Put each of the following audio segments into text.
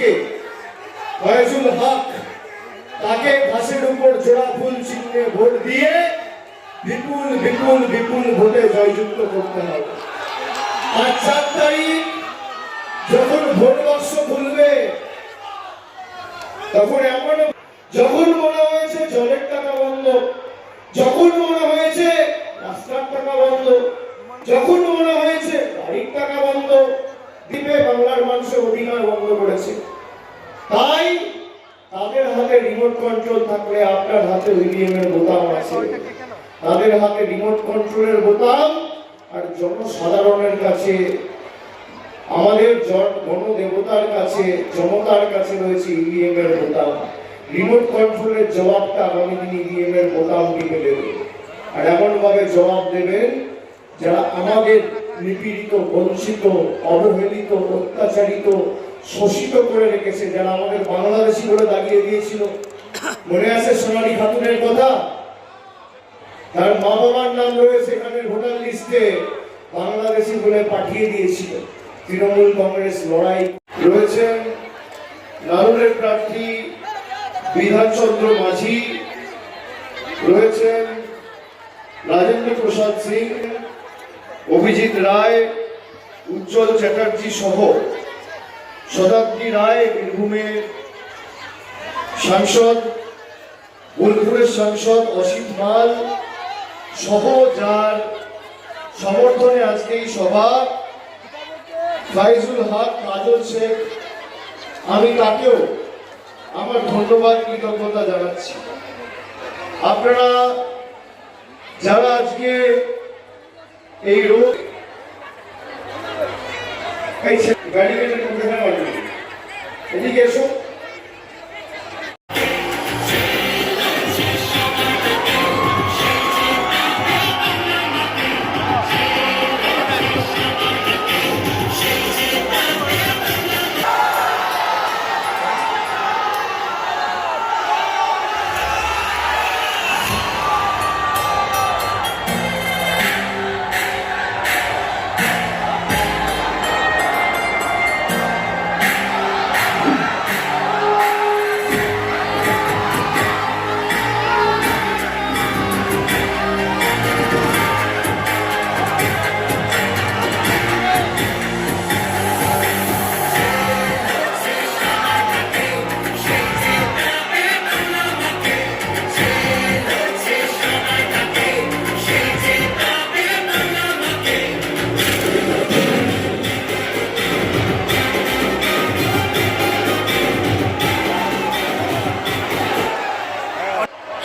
প্রার্থীকে ফয়জুল হক, তাকে ঘাসের উপর জোড়া ফুল চিহ্নে ভোট দিয়ে বিপুল বিপুল বিপুল ভোটে জয়যুক্ত করতে হবে। আর 4 তারিখ যখন ভোট বাক্স খুলবে, তখন এমন যখন মনে হয়েছে জলের টাকা বন্ধ, যখন মনে হয়েছে রাস্তার টাকা বন্ধ, যখন মনে হয়েছে গাড়ির টাকা বন্ধ, দিবে বাংলার মানুষের অধিকার বন্ধ করেছে। তাই তাদের হাতে রিমোট কন্ট্রোল থাকলে আপনার হাতে ইভিএম এর বোতাম আছে, তাদের হাতে রিমোট কন্ট্রোলের বোতাম, আর জনসাধারণের কাছে, আমাদের গণদেবতার কাছে, জনতার কাছে রয়েছে ইভিএম এর বোতাম। রিমোট কন্ট্রোলের জবাবটা আগামী দিন ইভিএম এর বোতাম টিপে দেবে। আর এমন ভাবে জবাব দেবেন যারা আমাদের নিপীড়িত, বঞ্চিত, অবহেলিত, অত্যাচারিত, শোষিত করে রেখেছে, যারা আমাদের বাংলাদেশি বলে দাগিয়ে দিয়েছিল। মনে আছে সোনালী খাতুনের কথা? তার মা বাবার নাম রয়েছে এখানের ভোটার লিস্টে, বাংলাদেশি বলে পাঠিয়ে দিয়েছিল। তৃণমূল কংগ্রেস লড়াই রয়েছেন নারুলের প্রার্থী বিধানচন্দ্র মাঝি, রয়েছেন রাজেন্দ্র প্রসাদ সিং, অভিজিৎ রায়, উজ্জ্বল চ্যাটার্জি সহ শতাব্দী রায় বীরভূমের সাংসদ, বোলপুরের সাংসদ অসিত মাল সহ, যার সমর্থনে আজকে এই সভা, ফয়জুল হক, কাজল শেখ, আমি তাকেও আমার ধন্যবাদ, কৃতজ্ঞতা জানাচ্ছি। আপনারা যারা আজকে এই রোগ এদিকে এসো।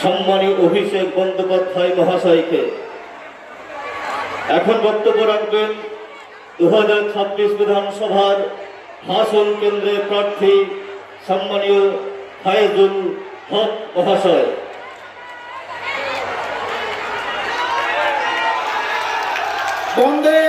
সম্মানী অভিষেক বন্দ্যোপাধ্যায় মহাশয়কে এখন বক্তব্য রাখবেন 2026 বিধানসভার হাসন কেন্দ্রের প্রার্থী সম্মানীয় ফয়জুল হক মহাশয়। বন্দে